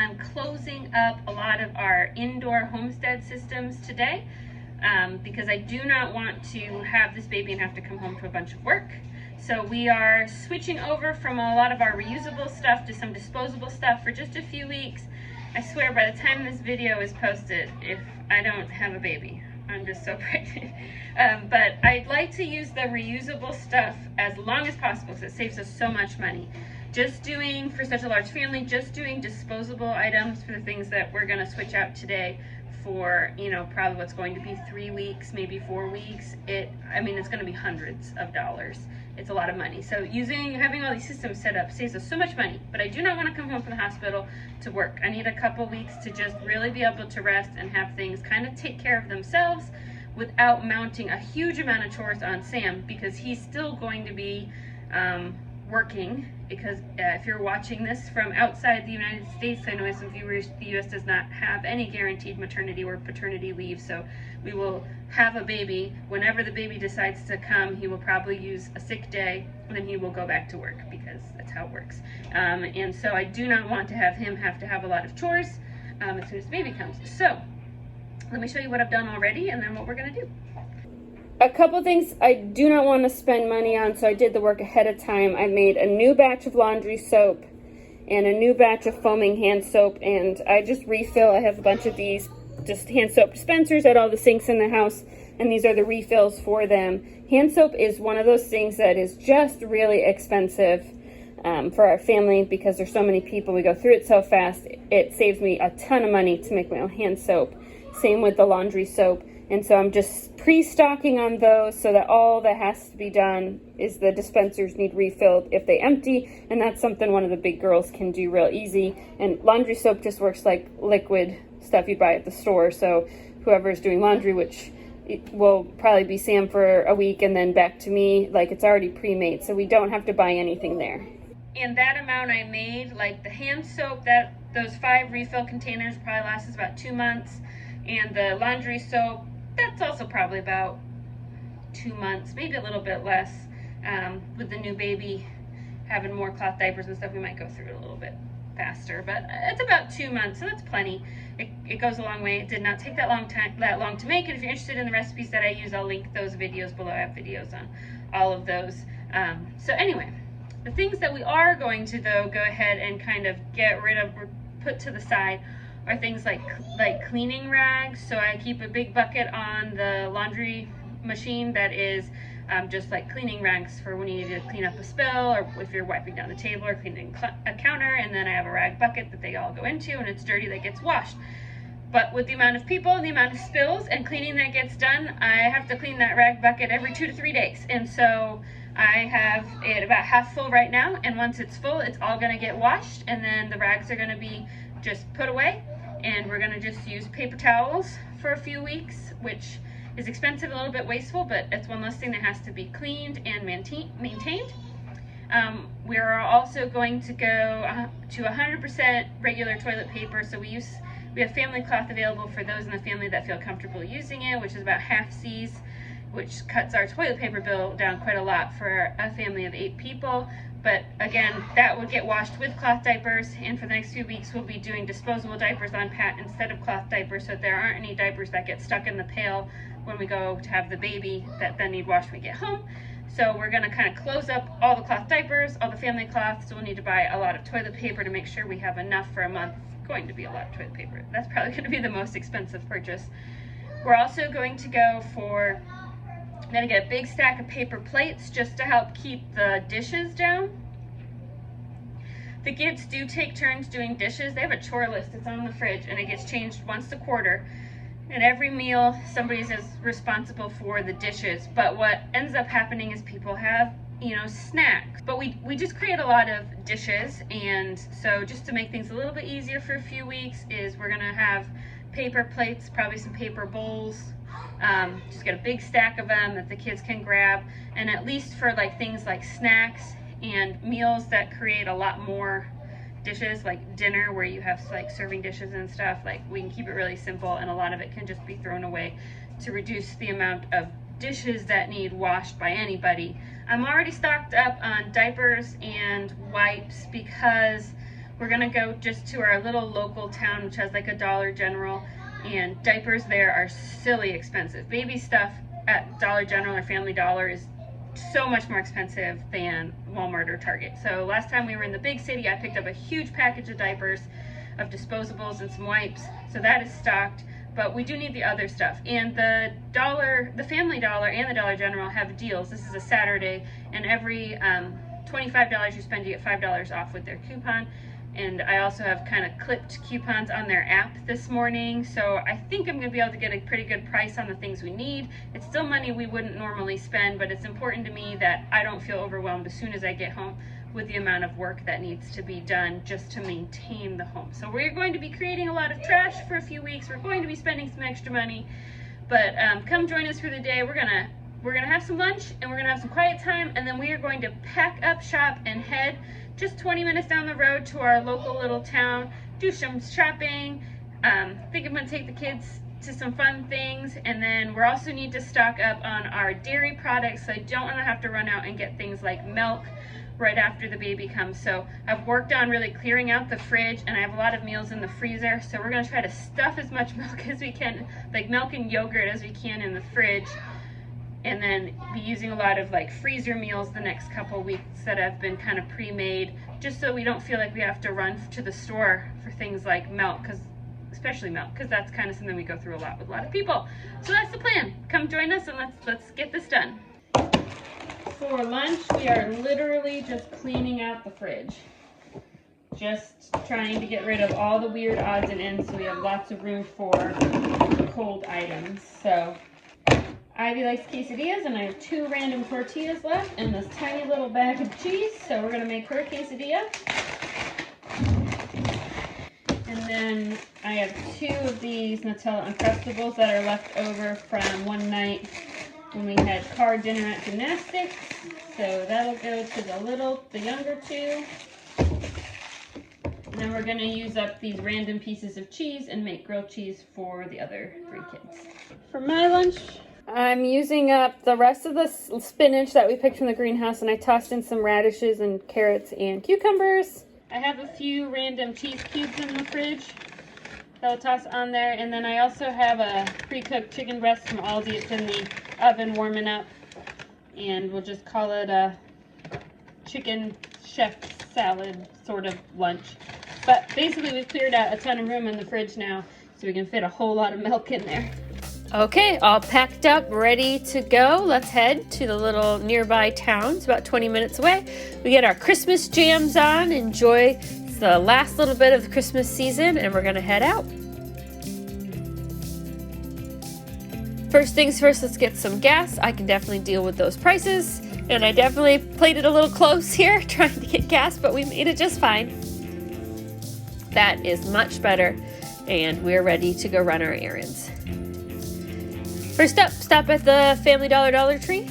I'm closing up a lot of our indoor homestead systems today because I do not want to have this baby and have to come home to a bunch of work. So we are switching over from a lot of our reusable stuff to some disposable stuff for just a few weeks. I swear by the time this video is posted, if I don't have a baby, I'm just so pregnant. But I'd like to use the reusable stuff as long as possible because it saves us so much money. Just doing, for such a large family, just doing disposable items for the things that we're going to switch out today for, you know, probably what's going to be 3 weeks, maybe 4 weeks. I mean, it's going to be hundreds of dollars. It's a lot of money. So having all these systems set up saves us so much money, but I do not want to come home from the hospital to work. I need a couple weeks to just really be able to rest and have things kind of take care of themselves without mounting a huge amount of chores on Sam, because he's still going to be working, because if you're watching this from outside the United States, I know some viewers, the U.S. does not have any guaranteed maternity or paternity leave, so we will have a baby. Whenever the baby decides to come, he will probably use a sick day, and then he will go back to work, because that's how it works. And so I do not want to have him have to have a lot of chores as soon as the baby comes. So let me show you what I've done already, and then what we're going to do. A couple things I do not want to spend money on, so I did the work ahead of time. I made a new batch of laundry soap and a new batch of foaming hand soap, and I just refill. I have a bunch of these just hand soap dispensers at all the sinks in the house, and these are the refills for them. Hand soap is one of those things that is just really expensive for our family because there's so many people. We go through it so fast. It saves me a ton of money to make my own hand soap. Same with the laundry soap. And so I'm just pre-stocking on those so that all that has to be done is the dispensers need refilled if they empty, and that's something one of the big girls can do real easy. And laundry soap just works like liquid stuff you'd buy at the store, so whoever's doing laundry, which it will probably be Sam for a week and then back to me, like it's already pre-made, so we don't have to buy anything there. And that amount I made, like the hand soap, those 5 refill containers probably lasts us about 2 months, and the laundry soap, that's also probably about 2 months, maybe a little bit less. With the new baby having more cloth diapers and stuff, we might go through it a little bit faster, but it's about 2 months, so that's plenty. It goes a long way. It did not take that long to make, and if you're interested in the recipes that I use, I'll link those videos below. I have videos on all of those. So anyway, the things that we are going to, though, go ahead and kind of get rid of or put to the side are things like cleaning rags. So I keep a big bucket on the laundry machine that is just like cleaning rags for when you need to clean up a spill, or if you're wiping down the table or cleaning a counter. And then I have a rag bucket that they all go into, and it's dirty, that gets washed. But with the amount of people and the amount of spills and cleaning that gets done, I have to clean that rag bucket every 2 to 3 days. And so I have it about half full right now, and once it's full, it's all going to get washed, and then the rags are going to be just put away. And we're going to just use paper towels for a few weeks, which is expensive, a little bit wasteful, but it's one less thing that has to be cleaned and maintained. We are also going to go to 100% regular toilet paper. So we have family cloth available for those in the family that feel comfortable using it, which is about half C's, which cuts our toilet paper bill down quite a lot for a family of 8 people. But again, that would get washed with cloth diapers, and for the next few weeks we'll be doing disposable diapers on Pat instead of cloth diapers, so there aren't any diapers that get stuck in the pail when we go to have the baby that then need washed when we get home. So we're going to kind of close up all the cloth diapers, all the family cloth, so we'll need to buy a lot of toilet paper to make sure we have enough for a month. Going to be a lot of toilet paper. That's probably going to be the most expensive purchase. We're also going to go for I'm going to get a big stack of paper plates just to help keep the dishes down. The kids do take turns doing dishes. They have a chore list. It's on the fridge, and it gets changed once a quarter. And every meal, somebody's responsible for the dishes. But what ends up happening is people have, snacks. But we just create a lot of dishes, and so just to make things a little bit easier for a few weeks is we're going to have paper plates, probably some paper bowls. Just get a big stack of them that the kids can grab, and at least for things like snacks and meals that create a lot more dishes, like dinner where you have serving dishes and stuff, we can keep it really simple, and a lot of it can just be thrown away to reduce the amount of dishes that need washed by anybody. I'm already stocked up on diapers and wipes because we're gonna go just to our little local town, which has like a Dollar General, and diapers there are silly expensive. Baby stuff at Dollar General or Family Dollar is so much more expensive than Walmart or Target. So last time we were in the big city, I picked up a huge package of diapers, of disposables, and some wipes. So that is stocked, but we do need the other stuff. And the Family Dollar and the Dollar General have deals. This is a Saturday, and every $25 you spend, you get $5 off with their coupon. And I also have kind of clipped coupons on their app this morning, so I think I'm going to be able to get a pretty good price on the things we need. It's still money we wouldn't normally spend, but it's important to me that I don't feel overwhelmed as soon as I get home with the amount of work that needs to be done just to maintain the home. So we're going to be creating a lot of trash for a few weeks. We're going to be spending some extra money, but come join us for the day. We're gonna have some lunch, and we're gonna have some quiet time, and then we are going to pack up shop and head just 20 minutes down the road to our local little town, do some shopping. Think I'm gonna take the kids to some fun things, and then we also need to stock up on our dairy products, so I don't want to have to run out and get things like milk right after the baby comes. So I've worked on really clearing out the fridge, and I have a lot of meals in the freezer, so we're gonna try to stuff as much milk as we can, like milk and yogurt as we can, in the fridge, and then be using a lot of like freezer meals the next couple weeks that have been kind of pre-made, just so we don't feel like we have to run to the store for things like milk, especially milk, because that's kind of something we go through a lot with a lot of people. So that's the plan. Come join us, and let's get this done. For lunch, we are literally just cleaning out the fridge. Just trying to get rid of all the weird odds and ends so we have lots of room for cold items. So Ivy likes quesadillas, and I have 2 random tortillas left and this tiny little bag of cheese, so we're gonna make her a quesadilla. And then I have 2 of these Nutella Uncrustables that are left over from one night when we had car dinner at gymnastics. So that'll go to the younger 2. And then we're gonna use up these random pieces of cheese and make grilled cheese for the other 3 kids. For my lunch, I'm using up the rest of the spinach that we picked from the greenhouse, and I tossed in some radishes and carrots and cucumbers. I have a few random cheese cubes in the fridge that I'll toss on there, and then I also have a pre-cooked chicken breast from Aldi. It's in the oven warming up, and we'll just call it a chicken chef salad sort of lunch. But basically we've cleared out a ton of room in the fridge now, so we can fit a whole lot of milk in there. Okay, all packed up, ready to go. Let's head to the little nearby town. It's about 20 minutes away. We get our Christmas jams on, enjoy the last little bit of the Christmas season, and we're gonna head out. First things first, let's get some gas. I can definitely deal with those prices, and I definitely played it a little close here trying to get gas, but we made it just fine. That is much better, and we're ready to go run our errands. First up, stop at the Family Dollar Tree.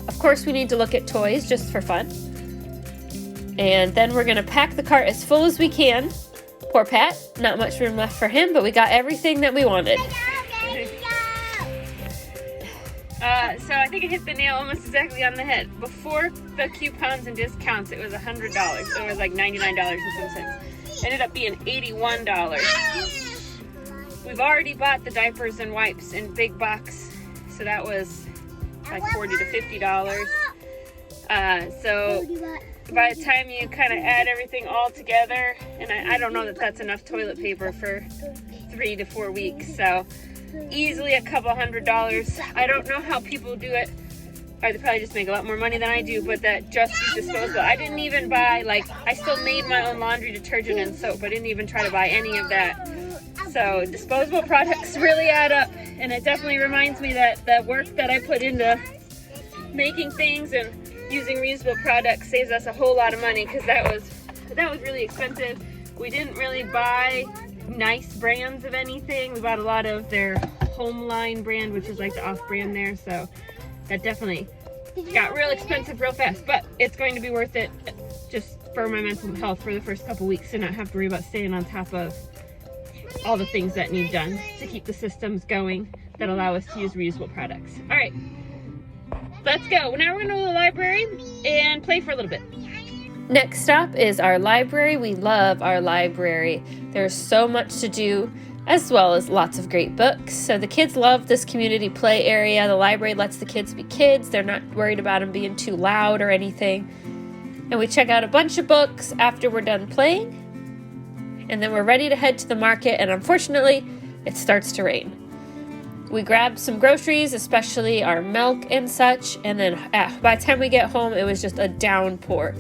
Of course, we need to look at toys just for fun. And then we're gonna pack the cart as full as we can. Poor Pat, not much room left for him, but we got everything that we wanted. So I think it hit the nail almost exactly on the head. Before the coupons and discounts, it was $100. So it was like $99 and some cents. Ended up being $81. We've already bought the diapers and wipes in big box, so that was like $40 to $50. So by the time you kind of add everything all together, and I don't know that that's enough toilet paper for 3 to 4 weeks, so easily a couple $100. I don't know how people do it, or they probably just make a lot more money than I do, but that just is disposable. I didn't even buy, like, I still made my own laundry detergent and soap. I didn't even try to buy any of that. So disposable products really add up, and it definitely reminds me that the work that I put into making things and using reusable products saves us a whole lot of money, because that was really expensive. We didn't really buy nice brands of anything. We bought a lot of their home line brand, which is like the off brand there, so that definitely got real expensive real fast, but it's going to be worth it just for my mental health for the first couple weeks to not have to worry about staying on top of all the things that need done to keep the systems going that allow us to use reusable products. All right, let's go. Now we're gonna go to the library and play for a little bit. Next stop is our library. We love our library. There's so much to do, as well as lots of great books. So the kids love this community play area. The library lets the kids be kids. They're not worried about them being too loud or anything. And we check out a bunch of books after we're done playing. And then we're ready to head to the market, and unfortunately, it starts to rain. We grabbed some groceries, especially our milk and such, and then by the time we get home, it was just a downpour.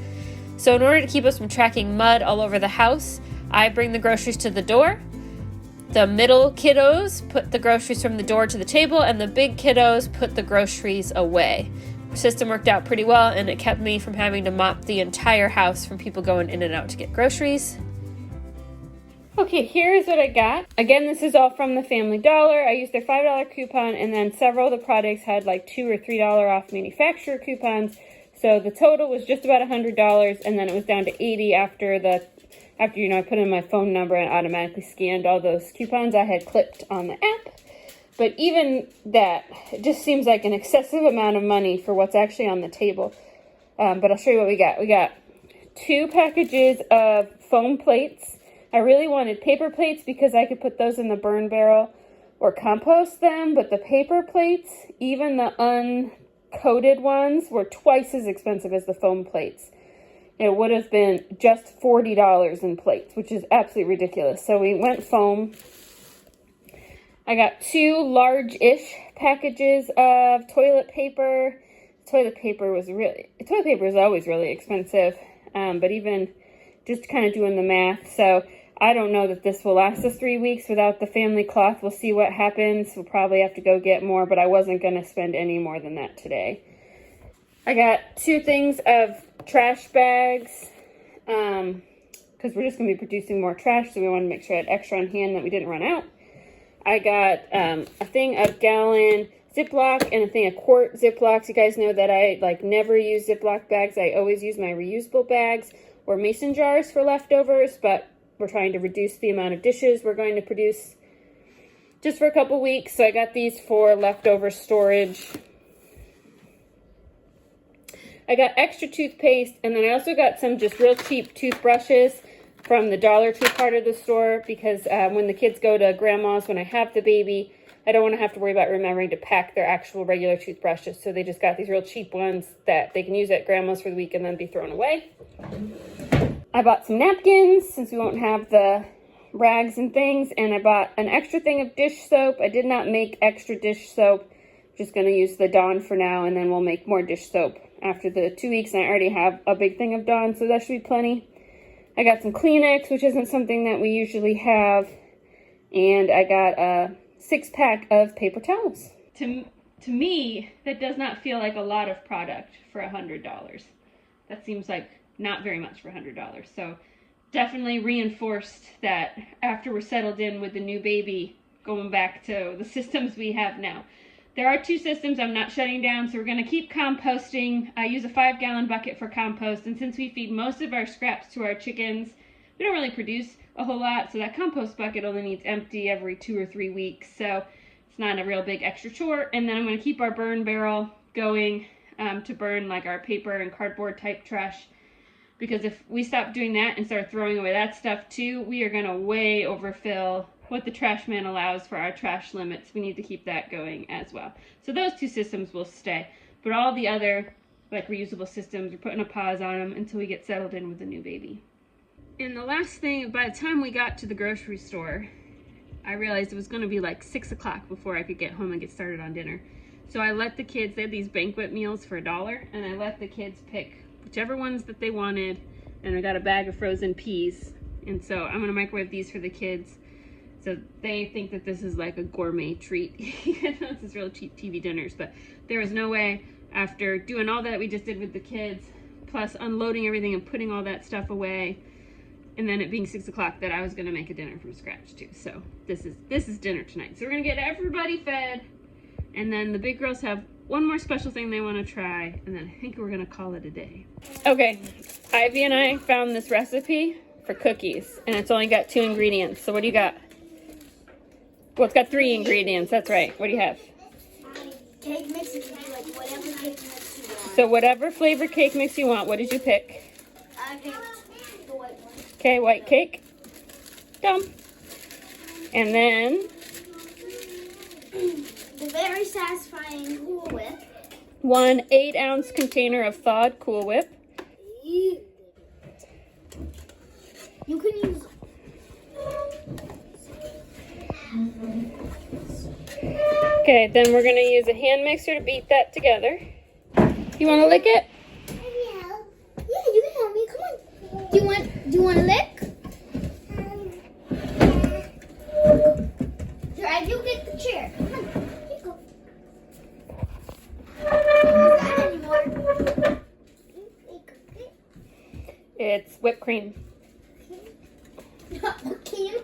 So in order to keep us from tracking mud all over the house, I bring the groceries to the door. The middle kiddos put the groceries from the door to the table, and the big kiddos put the groceries away. The system worked out pretty well, and it kept me from having to mop the entire house from people going in and out to get groceries. Okay, here's what I got. Again, this is all from the Family Dollar. I used their $5 coupon, and then several of the products had like $2 or $3 off manufacturer coupons. So the total was just about $100, and then it was down to $80 after I put in my phone number and automatically scanned all those coupons I had clipped on the app. But even that, it just seems like an excessive amount of money for what's actually on the table. But I'll show you what we got. We got 2 packages of foam plates. I really wanted paper plates because I could put those in the burn barrel or compost them, but the paper plates, even the uncoated ones, were twice as expensive as the foam plates. It would have been just $40 in plates, which is absolutely ridiculous. So we went foam. I got 2 large-ish packages of toilet paper. Toilet paper is always really expensive, but even just kind of doing the math. So I don't know that this will last us 3 weeks without the family cloth. We'll see what happens. We'll probably have to go get more, but I wasn't going to spend any more than that today. I got 2 things of trash bags, because we're just going to be producing more trash, so we want to make sure I had extra on hand that we didn't run out. I got a thing of gallon Ziploc and a thing of quart Ziplocs. You guys know that I never use Ziploc bags. I always use my reusable bags or mason jars for leftovers, but we're trying to reduce the amount of dishes we're going to produce just for a couple weeks. So I got these for leftover storage. I got extra toothpaste, and then I also got some just real cheap toothbrushes from the Dollar Tree part of the store, because when the kids go to grandma's when I have the baby, I don't want to have to worry about remembering to pack their actual regular toothbrushes. So they just got these real cheap ones that they can use at grandma's for the week and then be thrown away. I bought some napkins since we won't have the rags and things, and I bought an extra thing of dish soap. I did not make extra dish soap. Just going to use the Dawn for now, and then we'll make more dish soap after the 2 weeks, and I already have a big thing of Dawn, so that should be plenty. I got some Kleenex, which isn't something that we usually have, and I got a 6-pack of paper towels. To me, that does not feel like a lot of product for $100. That seems like not very much for $100. So definitely reinforced that after we're settled in with the new baby, going back to the systems we have now. There are 2 systems I'm not shutting down, so we're going to keep composting. I use a 5-gallon bucket for compost, and since we feed most of our scraps to our chickens, we don't really produce a whole lot, so that compost bucket only needs empty every 2 or 3 weeks, so it's not a real big extra chore. And then I'm going to keep our burn barrel going to burn like our paper and cardboard type trash, because if we stop doing that and start throwing away that stuff too, we are going to way overfill what the trash man allows for our trash limits. We need to keep that going as well. So those 2 systems will stay, but all the other reusable systems, we're putting a pause on them until we get settled in with the new baby. And the last thing, by the time we got to the grocery store, I realized it was going to be 6 o'clock before I could get home and get started on dinner. So I let the kids, they had these banquet meals for $1, and I let the kids pick whichever ones that they wanted, and I got a bag of frozen peas. And so I'm going to microwave these for the kids. So they think that this is like a gourmet treat, even though this is real cheap TV dinners. But there was no way, after doing all that we just did with the kids, plus unloading everything and putting all that stuff away, and then it being 6 o'clock, that I was going to make a dinner from scratch too. So this is dinner tonight. So we're going to get everybody fed, and then the big girls have one more special thing they want to try, and then I think we're going to call it a day. Okay, Ivy and I found this recipe for cookies, and it's only got 2 ingredients. So what do you got? Well, it's got 3 ingredients. That's right. What do you have? Cake mix. You can do whatever cake mix you want. So whatever flavor cake mix you want. What did you pick? I picked the white one. Okay, white cake. Dumb. And then The very satisfying Cool Whip. 1 8-ounce container of thawed Cool Whip. You can use. Okay, then we're gonna use a hand mixer to beat that together. You wanna lick it? Yeah, you can help me. Come on. Do you want to lick? Sure, you get the chair. Come on. Here you go. Don't use that anymore. It's whipped cream. Okay.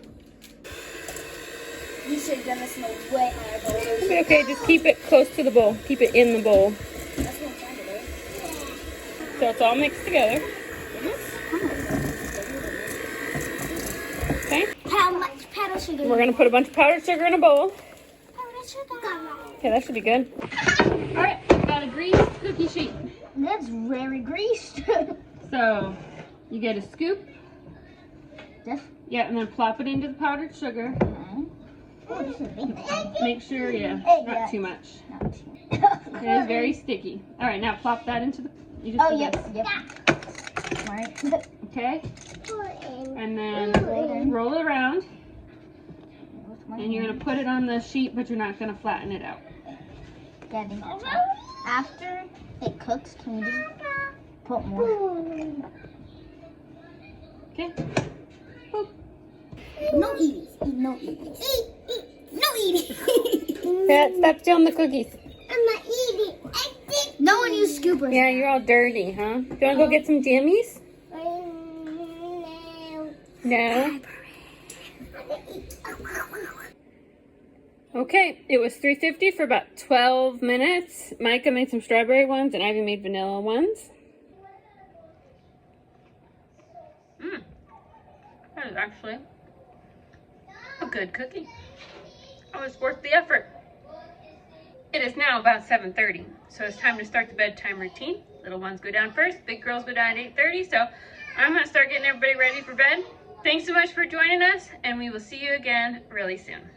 You should have done this in a way higher bowl. Okay, just keep it close to the bowl. Keep it in the bowl. That's what I'm trying to do. So it's all mixed together. Okay. How much powdered sugar? We're gonna put a bunch of powdered sugar in a bowl. Powdered sugar. Okay, that should be good. All right, got a greased cookie sheet. That's very greased. So you get a scoop. This? Yeah, and then plop it into the powdered sugar. Oh, this is a big one. Make sure, yeah, not too much. Not too. It is very sticky. All right, now plop that into the. You just Oh, do yep, this. yep. Right. Okay. And then roll it around. And you're gonna put it on the sheet, but you're not gonna flatten it out. Yeah, I think that's right. After it cooks, can we just put more? Okay. No eating. No eating. No eating. Pat, stop stealing the cookies. I'm not eating. No one used scoopers. Yeah, you're all dirty, huh? Do you wanna go get some jammies? No. Okay, it was $3.50 for about 12 minutes. Micah made some strawberry ones and Ivy made vanilla ones. That is actually a good cookie. It was worth the effort. It is now about 7:30, so it's time to start the bedtime routine. Little ones go down first, big girls go down at 8:30, so I'm gonna start getting everybody ready for bed. Thanks so much for joining us, and we will see you again really soon.